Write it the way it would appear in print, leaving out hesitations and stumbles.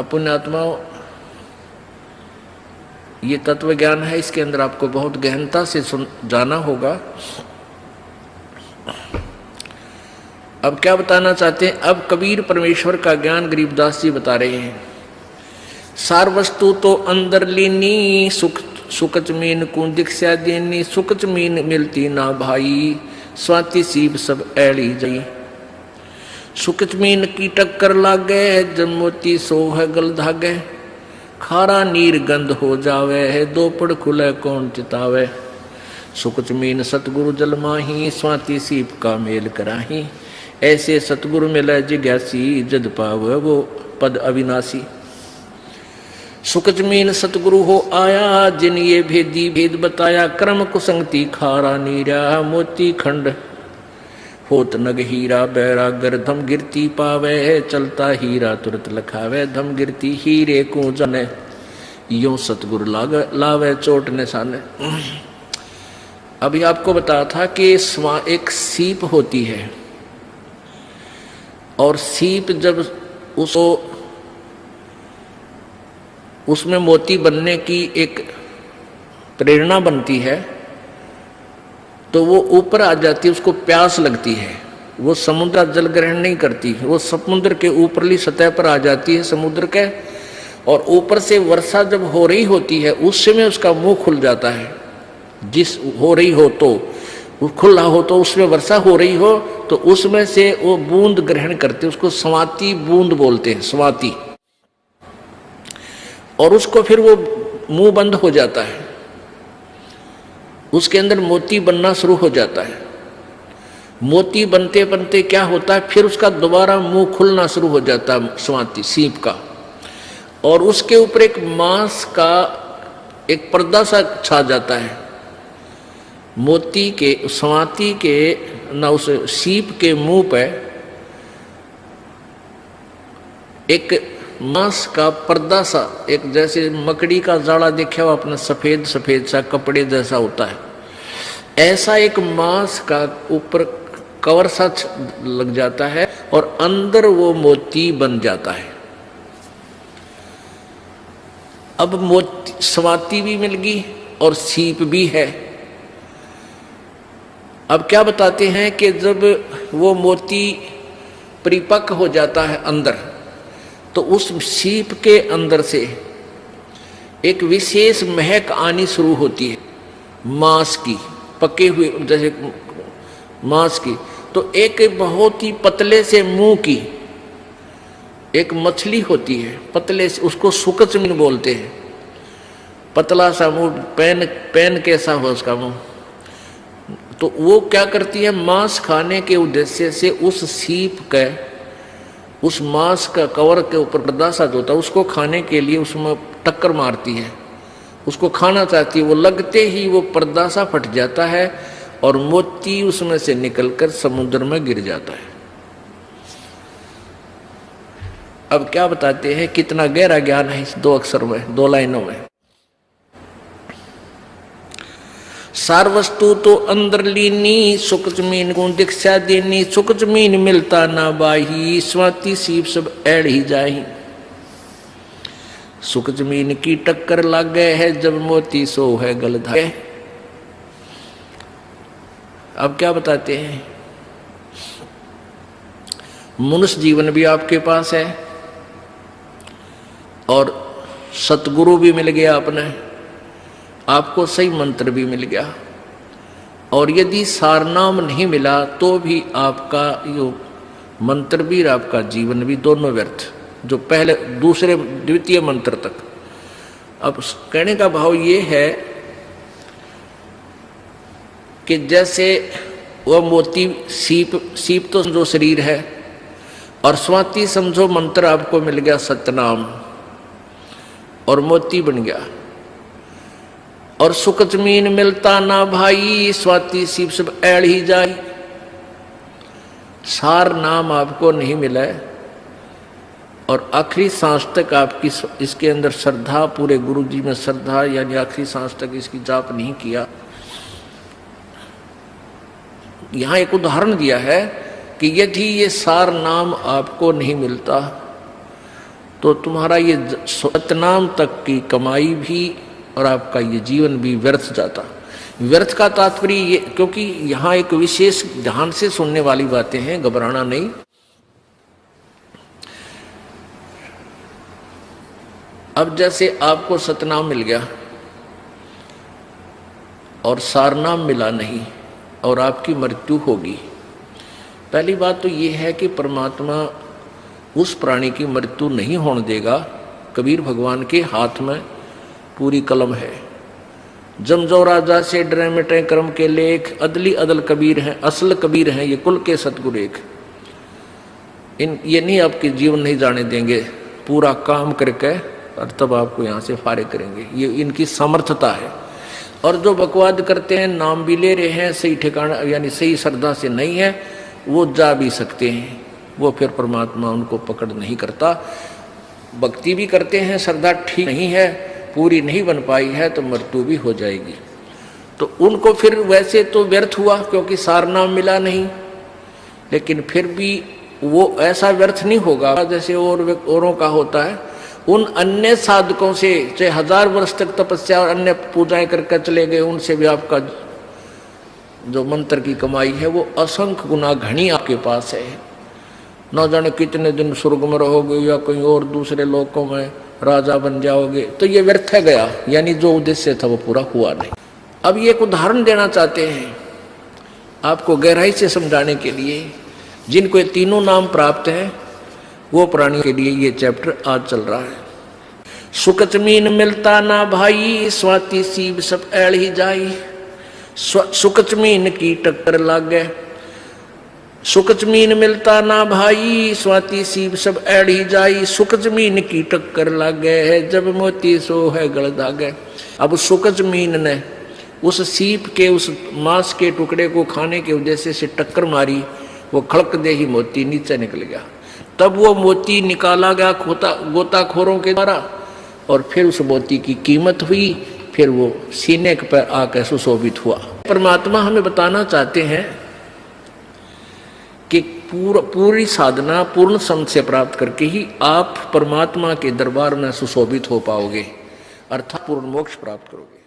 पुण्यात्माओं, ये तत्व ज्ञान है, इसके अंदर आपको बहुत गहनता से जाना होगा। अब क्या बताना चाहते हैं? अब कबीर परमेश्वर का ज्ञान गरीबदास जी बता रहे हैं। सार वस्तु तो अंदर लीनी, सुकच मीन को दीक्षा देनी, सुकच मीन मिलती ना भाई, स्वाति सीब सब ऐड़ी जाई। सुकच मीन की टक्कर लागे, जब मोती सो है गल धागे, खारा नीर गंध हो जावे है, दोपड़ खुले कौन चितावे। सुकच मीन सतगुरु जल माही, स्वाति सीप का मेल कराही, ऐसे सतगुरु मिले जिज्ञासी, जद पावे वो पद अविनाशी। सुकच मीन सतगुरु हो आया, जिन ये भेदी भेद बताया, क्रम कुसंगति खारा नीरा, मोती खंड होत नग हीरा, बैरागर धम गिरती पावे, चलता हीरा तुरत लखावे, धम गिरती हीरे को जाने, यूं सतगुरु लावे चोट निशाने। अभी आपको बताया था कि एक सीप होती है, और सीप जब उसमें मोती बनने की एक प्रेरणा बनती है, तो वो ऊपर आ जाती है, उसको प्यास लगती है, वो समुद्र जल ग्रहण नहीं करती, वो समुद्र के ऊपरली सतह पर आ जाती है समुद्र के, और ऊपर से वर्षा जब हो रही होती है उस समय उसका मुंह खुल जाता है। जिस हो रही हो तो खुला हो, तो उसमें वर्षा हो रही हो तो उसमें से वो बूंद ग्रहण करते, उसको स्वाति बूंद बोलते हैं, स्वाति। और उसको फिर वो मुंह बंद हो जाता है, उसके अंदर मोती बनना शुरू हो जाता है। मोती बनते बनते क्या होता है, फिर उसका दोबारा मुंह खुलना शुरू हो जाता है स्वाति सीप का, और उसके ऊपर एक मांस का एक पर्दा सा छा जाता है। मोती के स्वाति के ना उस सीप के मुंह पे एक मांस का पर्दा सा, एक जैसे मकड़ी का जाड़ा देखा हो आपने, सफेद सफेद सा कपड़े जैसा होता है, ऐसा एक मांस का ऊपर कवर सा लग जाता है, और अंदर वो मोती बन जाता है। अब मोती स्वाति भी मिल गई और सीप भी है। अब क्या बताते हैं कि जब वो मोती परिपक्व हो जाता है अंदर, तो उस सीप के अंदर से एक विशेष महक आनी शुरू होती है मांस की, पके हुए जैसे मांस की। तो एक बहुत ही पतले से मुंह की एक मछली होती है, पतले से, उसको सुकच मीन बोलते हैं, पतला सा मुंह, पेन कैसा हो उसका मुंह। तो वो क्या करती है, मांस खाने के उद्देश्य से उस सीप के, उस मांस का कवर के ऊपर पर्दा सा होता है, उसको खाने के लिए उसमें टक्कर मारती है, उसको खाना चाहती है। वो लगते ही वो पर्दा सा फट जाता है और मोती उसमें से निकलकर समुद्र में गिर जाता है। अब क्या बताते हैं, कितना गहरा ज्ञान है इस दो अक्षर में, दो लाइनों में। सार वस्तु तो अंदर लीनी, सुख जमीन को दीक्षा देनी, सुख जमीन मिलता ना बाही, स्वाति सीप सब ऐड़ ही जाही। सुख जमीन की टक्कर लागे है, जब मोती सो है गल धागे। अब क्या बताते हैं, मनुष्य जीवन भी आपके पास है और सतगुरु भी मिल गया आपने, आपको सही मंत्र भी मिल गया, और यदि सारनाम नहीं मिला तो भी आपका यो मंत्र भी और आपका जीवन भी दोनों व्यर्थ, जो पहले दूसरे द्वितीय मंत्र तक। अब कहने का भाव ये है कि जैसे वह मोती सीप तो समझो शरीर है, और स्वाति समझो मंत्र आपको मिल गया सतनाम, और मोती बन गया। और सुख जमीन मिलता ना भाई, स्वाति सीप सब ऐड़ ही जाई। सार नाम आपको नहीं मिला है, और आखिरी सांस तक आपकी इसके अंदर श्रद्धा, पूरे गुरु जी में श्रद्धा, यानी आखिरी सांस तक इसकी जाप नहीं किया। यहां एक उदाहरण दिया है कि यदि ये सार नाम आपको नहीं मिलता तो तुम्हारा ये सतनाम तक की कमाई भी और आपका ये जीवन भी व्यर्थ जाता। व्यर्थ का तात्पर्य ये, क्योंकि यहाँ एक विशेष ध्यान से सुनने वाली बातें हैं, घबराना नहीं। अब जैसे आपको सतनाम मिल गया और सारनाम मिला नहीं और आपकी मृत्यु होगी। पहली बात तो ये है कि परमात्मा उस प्राणी की मृत्यु नहीं होने देगा। कबीर भगवान के हाथ में पूरी कलम है। जमजो राजा से डरे मिटे कर्म के लेख, अदली अदल कबीर हैं, असल कबीर हैं ये कुल के सतगुरु एक। ये नहीं आपके जीवन नहीं जाने देंगे, पूरा काम करके और तब आपको यहाँ से फारिग करेंगे। ये इनकी समर्थता है। और जो बकवाद करते हैं, नाम भी ले रहे हैं, सही ठिकाना यानी सही श्रद्धा से नहीं है, वो जा भी सकते हैं, वो फिर परमात्मा उनको पकड़ नहीं करता। भक्ति भी करते हैं, श्रद्धा ठीक नहीं है, पूरी नहीं बन पाई है, तो मृत्यु भी हो जाएगी। तो उनको फिर वैसे तो व्यर्थ हुआ क्योंकि सारनाम मिला नहीं, लेकिन फिर भी वो ऐसा व्यर्थ नहीं होगा जैसे औरों का होता है। उन अन्य साधकों से चाहे 1000 वर्ष तक तपस्या और अन्य पूजाएं करके चले गए, उनसे भी आपका जो मंत्र की कमाई है वो असंख्य गुना घनी आपके पास है। न जाने कितने दिन स्वर्ग में रहोगे या कहीं और दूसरे लोकों में राजा बन जाओगे, तो ये व्यर्थ है गया, यानी जो उद्देश्य था वो पूरा हुआ नहीं। अब ये एक उदाहरण देना चाहते हैं आपको गहराई से समझाने के लिए। जिनको ये तीनों नाम प्राप्त हैं वो प्राणी के लिए ये चैप्टर आज चल रहा है। सुकच मीन मिलता ना भाई, स्वाति सीब सब ऐड़ ही जाई। सुकच मीन की टक्कर लाग गए, सुख जमीन मिलता ना भाई, स्वाति सीब सब ऐड़ ही जाई। सुख जमीन की टक्कर लाग गए है, जब मोती सो है गल दागे। अब सुख जमीन ने उस सीप के उस मांस के टुकड़े को खाने के उद्देश्य से टक्कर मारी, वो खड़क दे ही मोती नीचे निकल गया। तब वो मोती निकाला गया गोताखोरों के द्वारा और फिर उस मोती की कीमत हुई, फिर वो सीने पर आकर सुशोभित हुआ। परमात्मा हमें बताना चाहते हैं कि पूरी साधना पूर्ण सम से प्राप्त करके ही आप परमात्मा के दरबार में सुशोभित हो पाओगे, अर्थात पूर्ण मोक्ष प्राप्त करोगे।